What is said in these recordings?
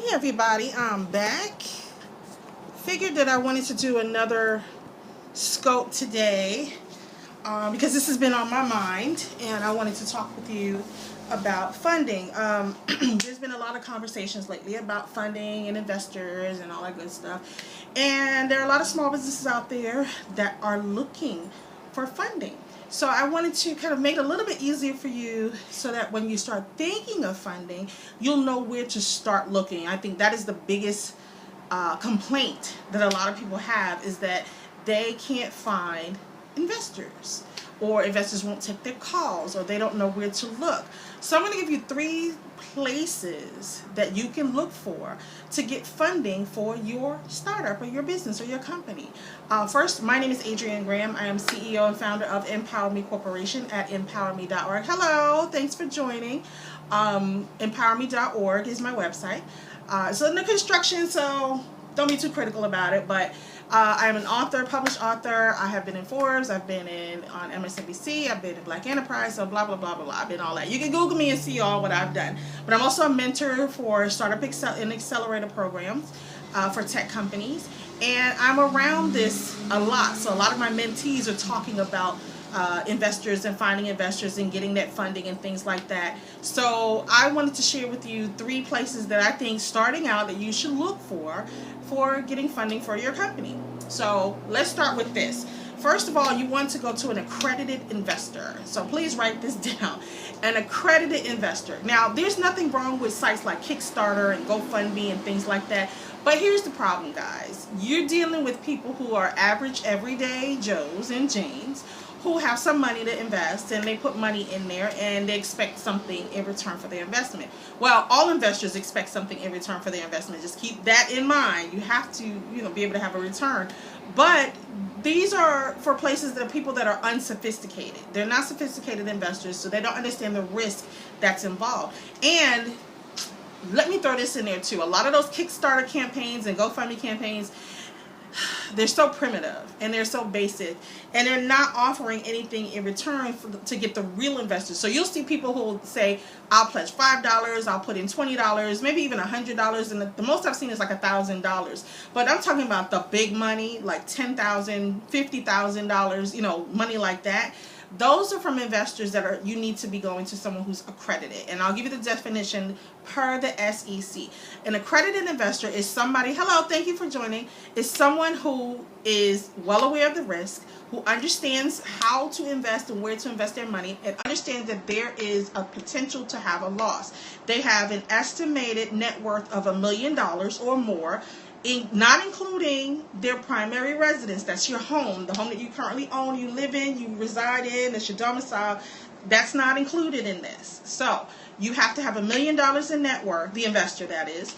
Hey everybody, I'm back. Figured that I wanted to do another scope today because this has been on my mind and I wanted to talk with you about funding. There's been a lot of conversations lately about funding and investors and all that good stuff. And there are a lot of small businesses out there that are looking for funding. So I wanted to kind of make it a little bit easier for you so that when you start thinking of funding, you'll know where to start looking. I think that is the biggest complaint that a lot of people have, is that they can't find investors, or investors won't take their calls, or they don't know where to look. So I'm going to give you 3 places that you can look for to get funding for your startup or your business or your company. First, my name is Adrienne Graham. I am CEO and founder of Empower Me Corporation at empowerme.org. Hello, thanks for joining. Empowerme.org is my website. It's under construction, so don't be too critical about it, but I'm an author, published author. I have been in Forbes, I've been on MSNBC, I've been in Black Enterprise, so blah, blah, blah, blah, blah. I've been all that. You can Google me and see all what I've done. But I'm also a mentor for startup and accelerator programs for tech companies. And I'm around this a lot. So a lot of my mentees are talking about investors and finding investors and getting that funding and things like that. So I wanted to share with you 3 places that I think starting out that you should look for getting funding for your company. So let's start with this. First of all, you want to go to an accredited investor. So please write this down. An accredited investor. Now, there's nothing wrong with sites like Kickstarter and GoFundMe and things like that. But here's the problem, guys. You're dealing with people who are average, everyday Joes and Janes who have some money to invest, and they put money in there and they expect something in return for their investment. Well, all investors expect something in return for their investment. Just keep that in mind. You have to, be able to have a return. But these are for places that are people that are unsophisticated. They're not sophisticated investors, so they don't understand the risk that's involved. And let me throw this in there too. A lot of those Kickstarter campaigns and GoFundMe campaigns, they're so primitive and they're so basic, and they're not offering anything in return to get the real investors. So you'll see people who will say, I'll pledge $5, I'll put in $20, maybe even $100, and the most I've seen is like $1,000. But I'm talking about the big money, like $10,000, $50,000, money like that. Those are from investors that you need to be going to someone who's accredited. And I'll give you the definition per the SEC. An accredited investor is somebody, hello, thank you for joining, is someone who is well aware of the risk, who understands how to invest and where to invest their money, and understands that there is a potential to have a loss. They have an estimated net worth of $1 million or more, not including their primary residence. That's your home, the home that you currently own, you live in, you reside in, that's your domicile. That's not included in this. So you have to have $1 million in net worth, the investor that is,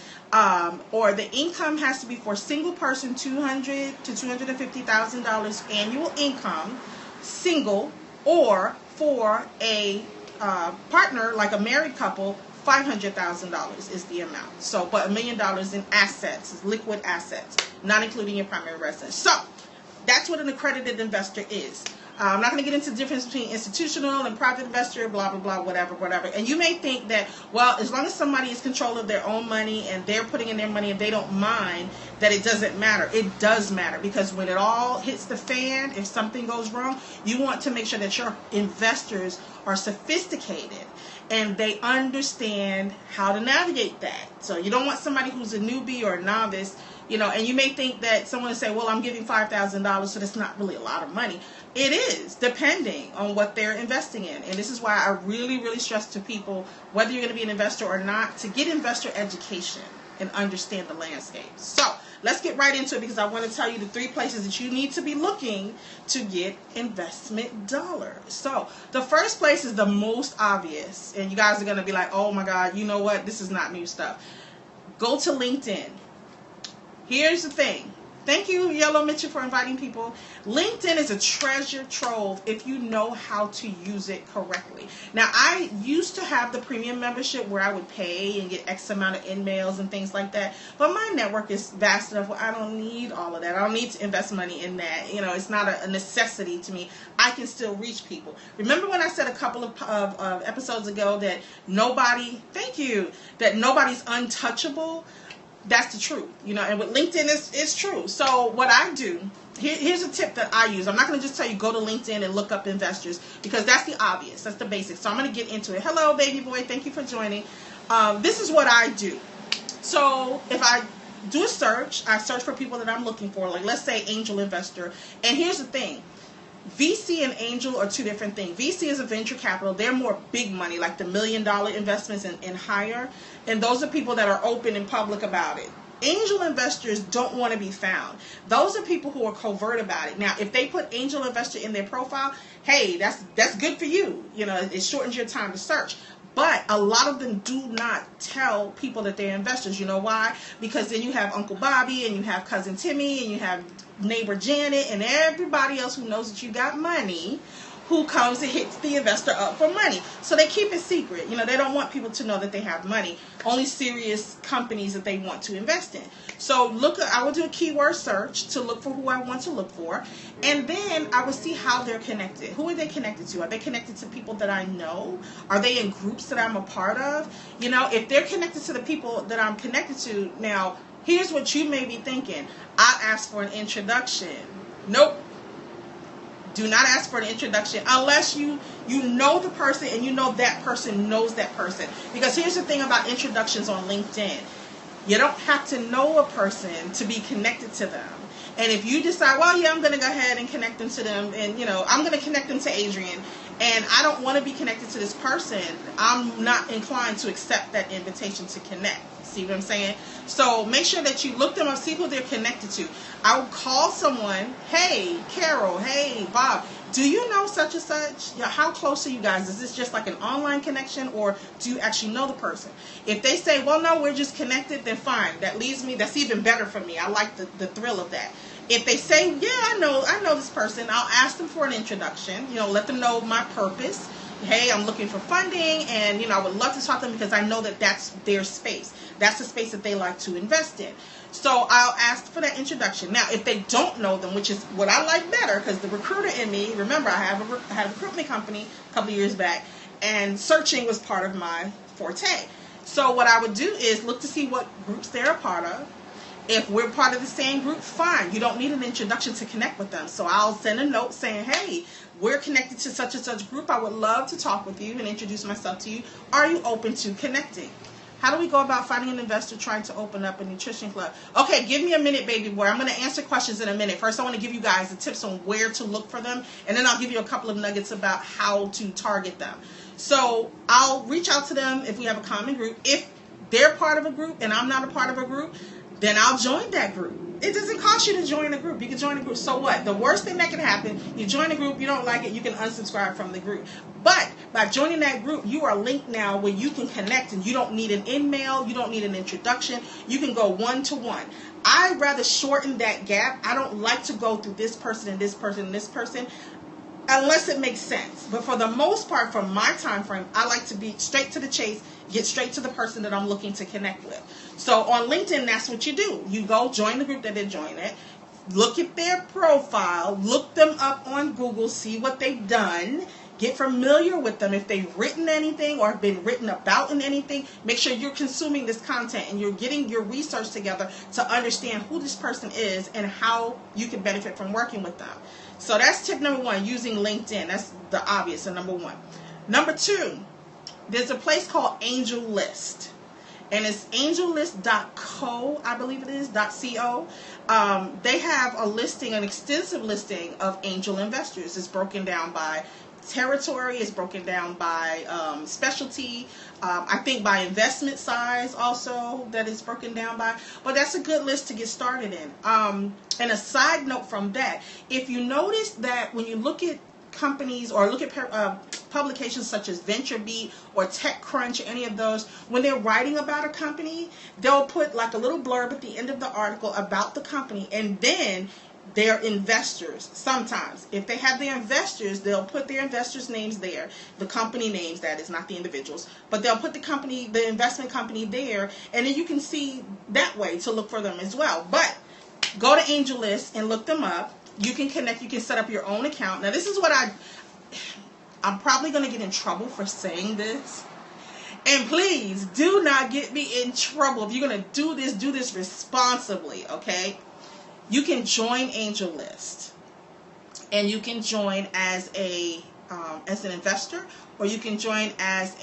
or the income has to be for a single person $200,000 to $250,000 annual income, single, or for a partner, like a married couple, $500,000 is the amount. So, but $1 million in assets, liquid assets, not including your primary residence. So, that's what an accredited investor is. I'm not going to get into the difference between institutional and private investor, blah, blah, blah, whatever, whatever. And you may think that, well, as long as somebody is in control of their own money and they're putting in their money and they don't mind, that it doesn't matter. It does matter, because when it all hits the fan, if something goes wrong, you want to make sure that your investors are sophisticated and they understand how to navigate that. So you don't want somebody who's a newbie or a novice, and you may think that someone will say, well, I'm giving $5,000, so that's not really a lot of money. It is, depending on what they're investing in. And this is why I really, really stress to people, whether you're going to be an investor or not, to get investor education and understand the landscape. So let's get right into it, because I want to tell you the 3 places that you need to be looking to get investment dollars. So the first place is the most obvious, and you guys are going to be like, oh my God, you know what? This is not new stuff. Go to LinkedIn. Here's the thing. Thank you, Yellow Mitchell, for inviting people. LinkedIn is a treasure trove if you know how to use it correctly. Now, I used to have the premium membership where I would pay and get X amount of emails and things like that. But my network is vast enough where I don't need all of that. I don't need to invest money in that. It's not a necessity to me. I can still reach people. Remember when I said a couple of episodes ago that nobody's untouchable? That's the truth, you know, and with LinkedIn, it's true. So what I do, here's a tip that I use. I'm not going to just tell you go to LinkedIn and look up investors, because that's the obvious, that's the basics. So I'm going to get into it. Hello, baby boy, thank you for joining. This is what I do. So if I do a search, I search for people that I'm looking for, like let's say angel investor. And here's the thing, VC and angel are two different things. VC is a venture capital. They're more big money, like the $1 million investments and higher. And those are people that are open and public about it. Angel investors don't want to be found. Those are people who are covert about it. Now, if they put angel investor in their profile, hey, that's good for you. You know, it shortens your time to search. But a lot of them do not tell people that they're investors. You know why? Because then you have Uncle Bobby and you have Cousin Timmy and you have neighbor Janet and everybody else who knows that you got money, who comes and hits the investor up for money. So they keep it secret. You know, they don't want people to know that they have money. Only serious companies that they want to invest in. So I will do a keyword search to look for who I want to look for. And then I will see how they're connected. Who are they connected to? Are they connected to people that I know? Are they in groups that I'm a part of? You know, if they're connected to the people that I'm connected to, now, here's what you may be thinking. I asked for an introduction. Nope. Do not ask for an introduction unless you know the person and you know that person knows that person. Because here's the thing about introductions on LinkedIn. You don't have to know a person to be connected to them. And if you decide, well, yeah, I'm going to go ahead and connect them to them, and, you know, I'm going to connect them to Adrian, and I don't want to be connected to this person, I'm not inclined to accept that invitation to connect. See what I'm saying? So make sure that you look them up, see who they're connected to. I will call someone, hey, Carol, hey, Bob, do you know such and such? How close are you guys? Is this just like an online connection, or do you actually know the person? If they say, well, no, we're just connected, then fine. That leaves me, that's even better for me. I like the thrill of that. If they say, yeah, I know this person, I'll ask them for an introduction, you know, let them know my purpose. Hey, I'm looking for funding, and, you know, I would love to talk to them because I know that that's their space. That's the space that they like to invest in. So I'll ask for that introduction. Now, if they don't know them, which is what I like better, because the recruiter in me, remember, I had a recruitment company a couple of years back, and searching was part of my forte. So what I would do is look to see what groups they're a part of. If we're part of the same group, fine. You don't need an introduction to connect with them. So I'll send a note saying, hey, we're connected to such and such group. I would love to talk with you and introduce myself to you. Are you open to connecting? How do we go about finding an investor trying to open up a nutrition club? Okay, give me a minute, baby boy. I'm going to answer questions in a minute. First, I want to give you guys the tips on where to look for them, and then I'll give you a couple of nuggets about how to target them. So I'll reach out to them if we have a common group. If they're part of a group and I'm not a part of a group, then I'll join that group. It doesn't cost you to join a group. You can join a group. So what? The worst thing that can happen, you join a group, you don't like it, you can unsubscribe from the group. But by joining that group, you are linked now where you can connect, and you don't need an email, you don't need an introduction. You can go one-to-one. I'd rather shorten that gap. I don't like to go through this person and this person and this person unless it makes sense. But for the most part, from my time frame, I like to be straight to the chase, get straight to the person that I'm looking to connect with. So on LinkedIn, that's what you do. You go join the group that they're joining, look at their profile, look them up on Google, see what they've done, get familiar with them. If they've written anything or have been written about in anything, make sure you're consuming this content and you're getting your research together to understand who this person is and how you can benefit from working with them. So that's tip number one, using LinkedIn. That's the obvious, so number one. Number two, there's a place called Angel List. And it's angellist.co, I believe it is, .co. They have a listing, an extensive listing of angel investors. It's broken down by territory, it's broken down by specialty, I think by investment size also that it's broken down by. But that's a good list to get started in. And a side note from that, if you notice that when you look at companies or look at publications such as VentureBeat or TechCrunch, any of those, when they're writing about a company, they'll put like a little blurb at the end of the article about the company, and then their investors. Sometimes if they have their investors, they'll put their investors' names there, the company names, that is, not the individuals, but they'll put the investment company there, and then you can see that way to look for them as well. But go to AngelList and look them up. You can connect, you can set up your own account. Now this is what I'm probably going to get in trouble for saying this. And please do not get me in trouble. If you're going to do this responsibly, okay? You can join Angel List, and you can join as an investor, or you can join as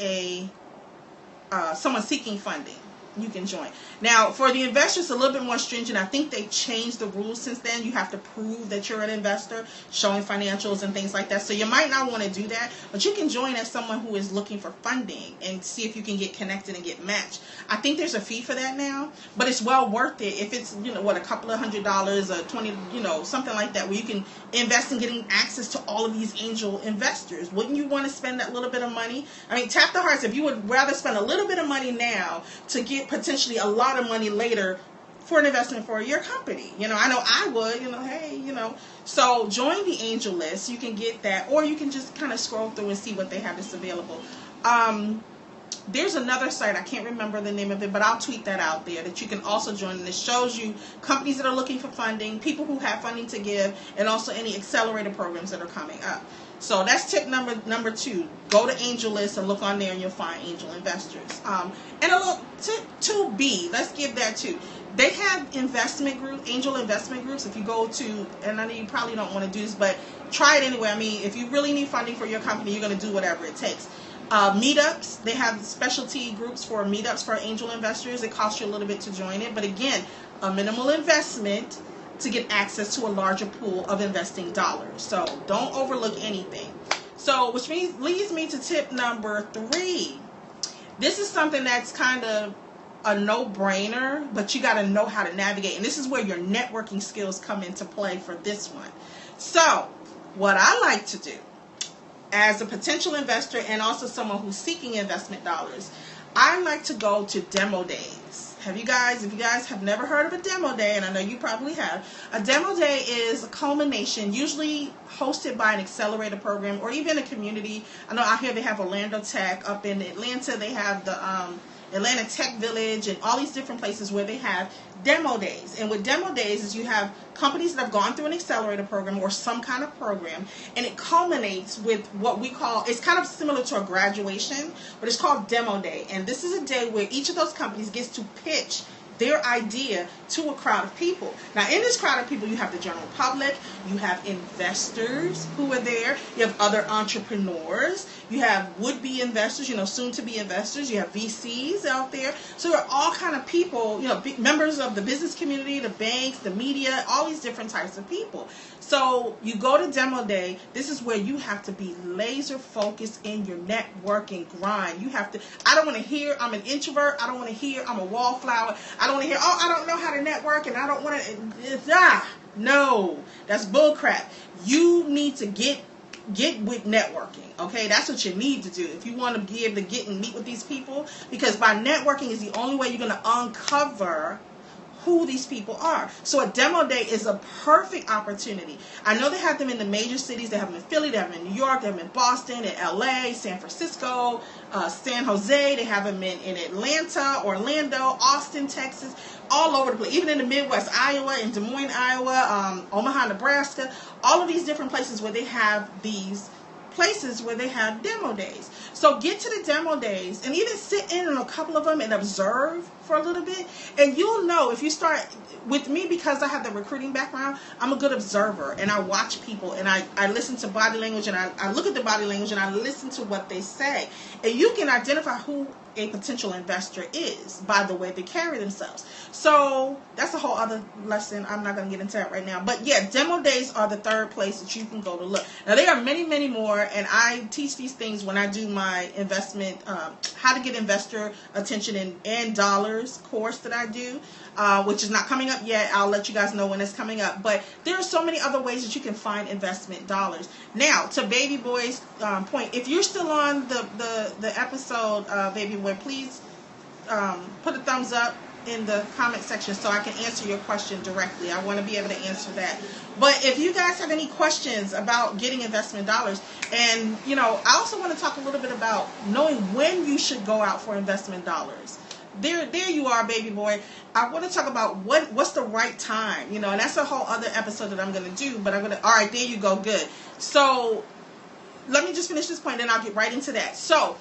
someone seeking funding. You can join. Now, for the investors, it's a little bit more stringent. I think they changed the rules since then. You have to prove that you're an investor, showing financials and things like that. So you might not want to do that, but you can join as someone who is looking for funding and see if you can get connected and get matched. I think there's a fee for that now, but it's well worth it if it's, a couple of $100 or 20, something like that, where you can invest in getting access to all of these angel investors. Wouldn't you want to spend that little bit of money? I mean, tap the hearts if you would rather spend a little bit of money now to get potentially a lot of money later for an investment for your company. I know I would, So join the Angel List. You can get that, or you can just kind of scroll through and see what they have that's available. There's another site, I can't remember the name of it, but I'll tweet that out there, that you can also join. And it shows you companies that are looking for funding, people who have funding to give, and also any accelerator programs that are coming up. So that's tip number 2. Go to Angel List and look on there, and you'll find angel investors. And a little tip 2B, let's give that too. They have angel investment groups. If you go to, and I know you probably don't want to do this, but try it anyway. I mean, if you really need funding for your company, you're going to do whatever it takes. Meetups, they have specialty groups for meetups for angel investors. It costs you a little bit to join it, but again, a minimal investment to get access to a larger pool of investing dollars. So don't overlook anything. So, which leads me to tip number 3. This is something that's kind of a no-brainer, but you got to know how to navigate. And this is where your networking skills come into play for this one. So, what I like to do as a potential investor and also someone who's seeking investment dollars, I like to go to demo days. If you guys have never heard of a demo day, and I know you probably have, a demo day is a culmination, usually hosted by an accelerator program or even a community. I know out here they have Orlando Tech. Up in Atlanta, they have the Atlanta Tech Village, and all these different places where they have demo days. And with demo days is you have companies that have gone through an accelerator program or some kind of program, and it culminates with what we call, it's kind of similar to a graduation, but it's called demo day. And this is a day where each of those companies gets to pitch their idea to a crowd of people. Now, in this crowd of people, you have the general public, you have investors who are there, you have other entrepreneurs, you have would-be investors, soon-to-be investors, you have VCs out there. So there are all kind of people, members of the business community, the banks, the media, all these different types of people. So you go to demo day. This is where you have to be laser focused in your networking grind. You have to, I don't want to hear I'm an introvert. I don't want to hear I'm a wallflower. I don't want to hear, I don't know how to network and I don't want to, no, that's bullcrap. You need to get with networking, okay? That's what you need to do if you want to be able to get and meet with these people, because by networking is the only way you're going to uncover who these people are. So a demo day is a perfect opportunity. I know they have them in the major cities. They have them in Philly, they have them in New York, they have them in Boston, in LA, San Francisco, San Jose. They have them in Atlanta, Orlando, Austin, Texas, all over the place. Even in the Midwest, Iowa, in Des Moines, Iowa, Omaha, Nebraska, all of these different places where they have these places where they have demo days. So get to the demo days and even sit in on a couple of them and observe for a little bit, and you'll know. If you start with me, because I have the recruiting background, I'm a good observer, and I watch people, and I listen to body language, and I look at the body language, and I listen to what they say, and you can identify who a potential investor is by the way they carry themselves. So that's a whole other lesson. I'm not going to get into that right now. But yeah, demo days are the third place that you can go to look. Now there are many, many more, and I teach these things when I do my investment, how to get investor attention in dollars course that I do, which is not coming up yet. I'll let you guys know when it's coming up. But there are so many other ways that you can find investment dollars. Now, to Baby Boy's point, if you're still on the episode, Baby Boy, please put a thumbs up in the comment section so I can answer your question directly. I want to be able to answer that. But if you guys have any questions about getting investment dollars, and I also want to talk a little bit about knowing when you should go out for investment dollars. There you are, Baby Boy. I want to talk about what's the right time, and that's a whole other episode that I'm going to do, but all right, there you go, good. So let me just finish this point, then I'll get right into that. So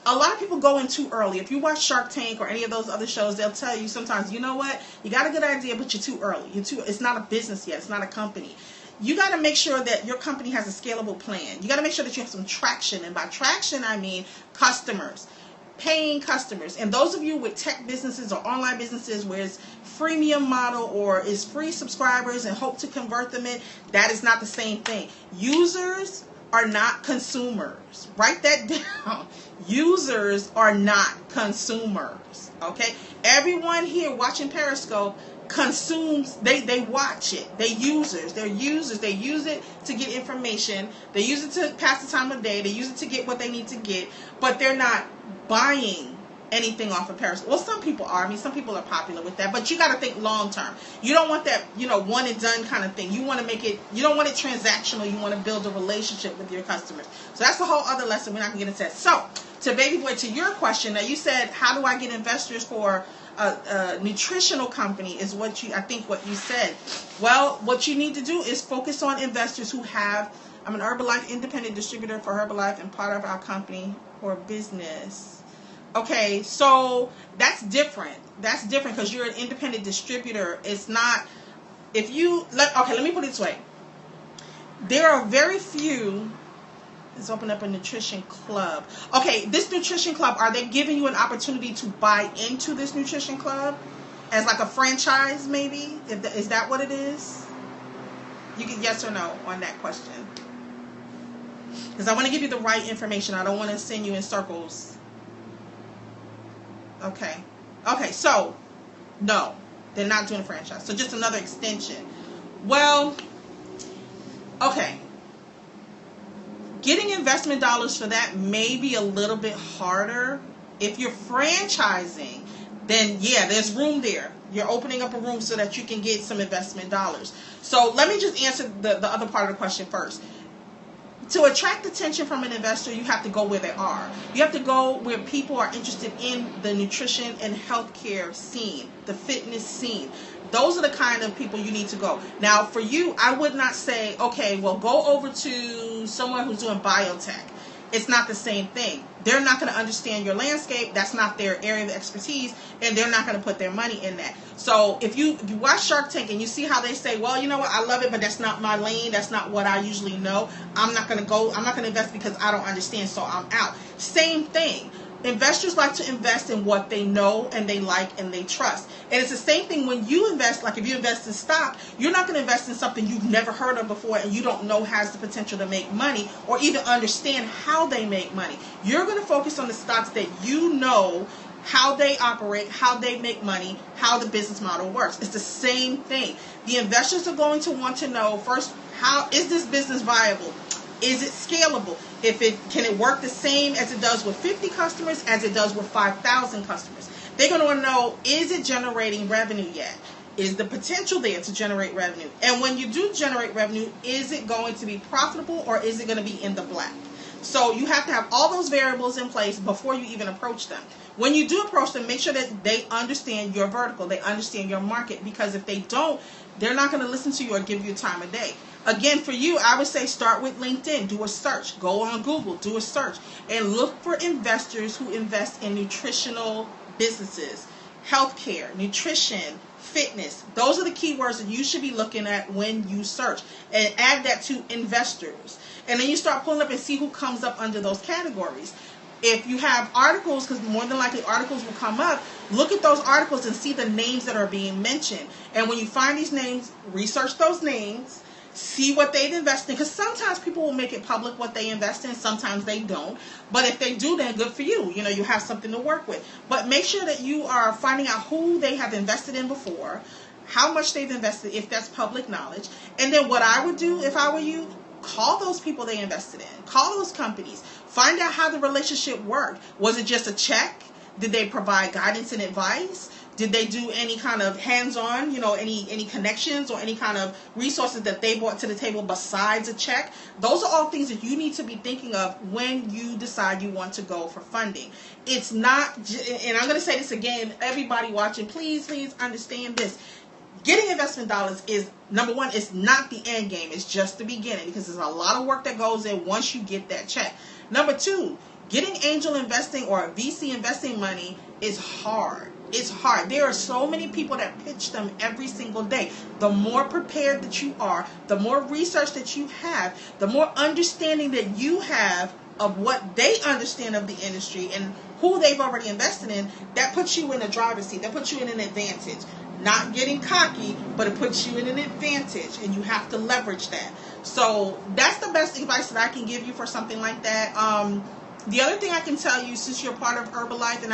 a lot of people go in too early. If you watch Shark Tank or any of those other shows, they'll tell you sometimes, you know what, you got a good idea, but you're too early. It's not a business yet. It's not a company. You got to make sure that your company has a scalable plan. You got to make sure that you have some traction. And by traction, I mean customers, paying customers. And those of you with tech businesses or online businesses where it's freemium model or is free subscribers and hope to convert them in, that is not the same thing. Users are not consumers. Write that down. Users are not consumers. Okay? Everyone here watching Periscope consumes, they watch it. They're users. They use it to get information. They use it to pass the time of day. They use it to get what they need to get, but they're not buying anything off of Periscope. Well, some people are. I mean, some people are popular with that, but you got to think long term. You don't want that, one and done kind of thing. You want to make it, you don't want it transactional. You want to build a relationship with your customers. So that's a whole other lesson. We're not going to get into that. So, to Baby Boy, to your question, now you said, how do I get investors for a nutritional company is what you said. Well, what you need to do is focus on investors who have, I'm an Herbalife independent distributor for Herbalife and part of our company or business. Okay, so that's different. That's different because you're an independent distributor. It's not, let me put it this way. There are very few, let's open up a nutrition club. Okay, this nutrition club, are they giving you an opportunity to buy into this nutrition club as like a franchise maybe? Is that what it is? You get yes or no on that question. Because I want to give you the right information. I don't want to send you in circles. Okay, so no, they're not doing a franchise. So just another extension. Well, okay. Getting investment dollars for that may be a little bit harder. If you're franchising, then yeah, there's room there. You're opening up a room so that you can get some investment dollars. So let me just answer the other part of the question first. To attract attention from an investor, you have to go where they are. You have to go where people are interested in the nutrition and healthcare scene, the fitness scene. Those are the kind of people you need to go. Now, for you, I would not say, okay, well, go over to someone who's doing biotech. It's not the same thing. They're not going to understand your landscape. That's not their area of expertise, and they're not going to put their money in that. So if you watch Shark Tank and you see how they say, well, you know what, I love it, but that's not my lane. That's not what I usually know. I'm not going to invest because I don't understand, so I'm out. Same thing. Investors like to invest in what they know and they like and they trust. And it's the same thing when you invest, like if you invest in stock, you're not going to invest in something you've never heard of before and you don't know has the potential to make money or even understand how they make money. You're going to focus on the stocks that you know how they operate, how they make money, how the business model works. It's the same thing. The investors are going to want to know first, how is this business viable? Is it scalable? Can it work the same as it does with 50 customers as it does with 5,000 customers? They're going to want to know, is it generating revenue yet? Is the potential there to generate revenue? And when you do generate revenue, is it going to be profitable or is it going to be in the black? So you have to have all those variables in place before you even approach them. When you do approach them, make sure that they understand your vertical, they understand your market, because if they don't, they're not going to listen to you or give you time of day. Again, for you, I would say start with LinkedIn. Do a search. Go on Google. Do a search. And look for investors who invest in nutritional businesses, healthcare, nutrition, fitness. Those are the keywords that you should be looking at when you search. And add that to investors. And then you start pulling up and see who comes up under those categories. If you have articles, because more than likely articles will come up, look at those articles and see the names that are being mentioned. And when you find these names, research those names. See what they've invested in, because sometimes people will make it public what they invest in, sometimes they don't. But if they do, then good for you. You know, you have something to work with. But make sure that you are finding out who they have invested in before, how much they've invested, if that's public knowledge. And then what I would do if I were you, call those people they invested in. Call those companies. Find out how the relationship worked. Was it just a check? Did they provide guidance and advice? Did they do any kind of hands-on, any connections or any kind of resources that they brought to the table besides a check? Those are all things that you need to be thinking of when you decide you want to go for funding. It's not, and I'm going to say this again, everybody watching, please understand this. Getting investment dollars is, number one, it's not the end game. It's just the beginning, because there's a lot of work that goes in once you get that check. Number two, Getting angel investing or VC investing money is hard. It's hard. There are so many people that pitch them every single day. The more prepared that you are, the more research that you have, the more understanding that you have of what they understand of the industry and who they've already invested in, that puts you in a driver's seat. That puts you in an advantage. Not getting cocky, but it puts you in an advantage, and you have to leverage that. So that's the best advice that I can give you for something like that. The other thing I can tell you, since you're part of Herbalife,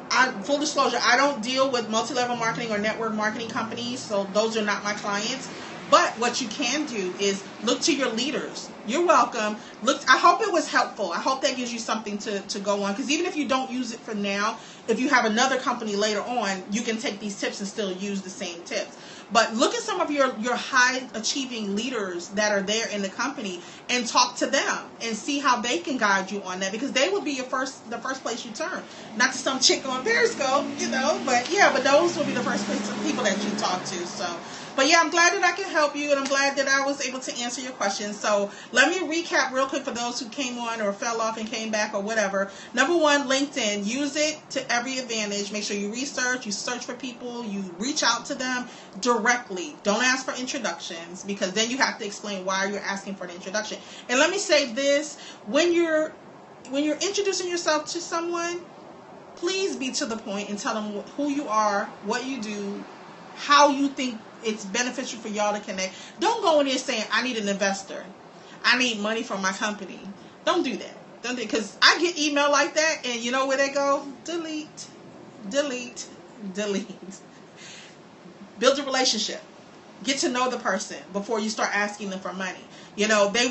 and full disclosure, I don't deal with multi-level marketing or network marketing companies, so those are not my clients. But what you can do is look to your leaders. You're welcome. Look, I hope it was helpful. I hope that gives you something to go on. Because even if you don't use it for now, if you have another company later on, you can take these tips and still use the same tips. But look at some of your high achieving leaders that are there in the company and talk to them and see how they can guide you on that, because they will be the first place you turn. Not to some chick on Periscope, but those will be the first people that you talk to. So. But yeah, I'm glad that I can help you, and I'm glad that I was able to answer your questions. So let me recap real quick for those who came on or fell off and came back or whatever. Number one, LinkedIn. Use it to every advantage. Make sure you research, you search for people, you reach out to them directly. Don't ask for introductions, because then you have to explain why you're asking for an introduction. And let me say this, when you're introducing yourself to someone, please be to the point and tell them who you are, what you do, how you think it's beneficial for y'all to connect. Don't go in there saying, I need an investor, I need money from my company. Don't do that. Don't do it, because I get email like that, and you know where they go? Delete. Build a relationship. Get to know the person before you start asking them for money.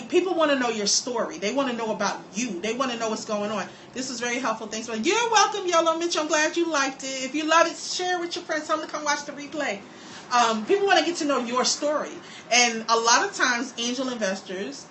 People want to know your story. They want to know about you. They want to know what's going on. This is very helpful. Thanks. You're welcome, Yolo Mitch. I'm glad you liked it. If you love it, share it with your friends. Tell them to come watch the replay. People want to get to know your story. And a lot of times, angel investors,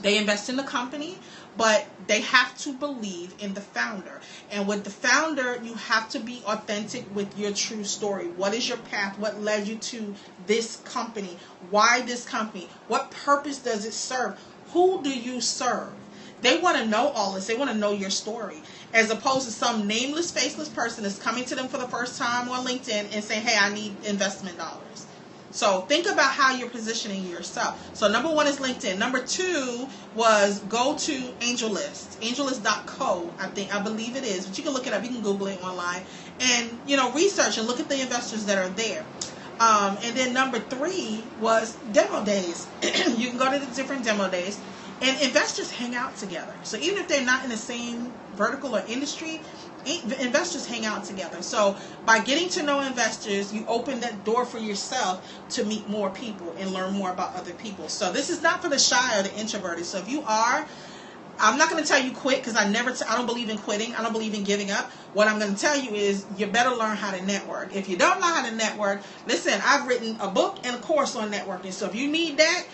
they invest in the company, but they have to believe in the founder. And with the founder, you have to be authentic with your true story. What is your path? What led you to this company? Why this company? What purpose does it serve? Who do you serve? They want to know all this. They want to know your story, as opposed to some nameless, faceless person that's coming to them for the first time on LinkedIn and saying, hey, I need investment dollars. So think about how you're positioning yourself. So number one is LinkedIn. Number two was go to AngelList, angellist.co, I believe it is, but you can look it up. You can Google it online and, research and look at the investors that are there. And then number three was demo days. You can go to the different demo days, and investors hang out together. So even if they're not in the same vertical or industry, investors hang out together. So by getting to know investors, you open that door for yourself to meet more people and learn more about other people. So this is not for the shy or the introverted. So if you are, I'm not going to tell you quit, because I don't believe in quitting. I don't believe in giving up. What I'm going to tell you is you better learn how to network. If you don't know how to network, listen, I've written a book and a course on networking. So if you need that,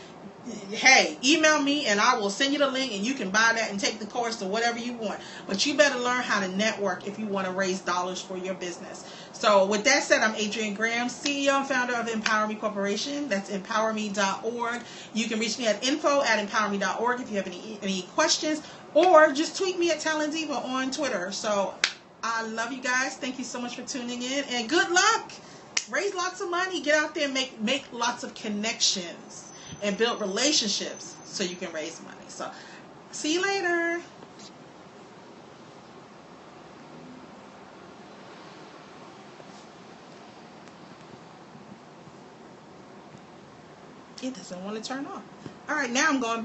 hey, email me and I will send you the link, and you can buy that and take the course or whatever you want. But you better learn how to network if you want to raise dollars for your business. So with that said, I'm Adrienne Graham, CEO and founder of Empower Me Corporation. That's empowerme.org. You can reach me at info@empowerme.org if you have any questions, or just tweet me at talentdiva on Twitter. So I love you guys. Thank you so much for tuning in, and good luck. Raise lots of money. Get out there and make lots of connections and build relationships so you can raise money. So, see you later. It doesn't want to turn off. All right, now I'm going back.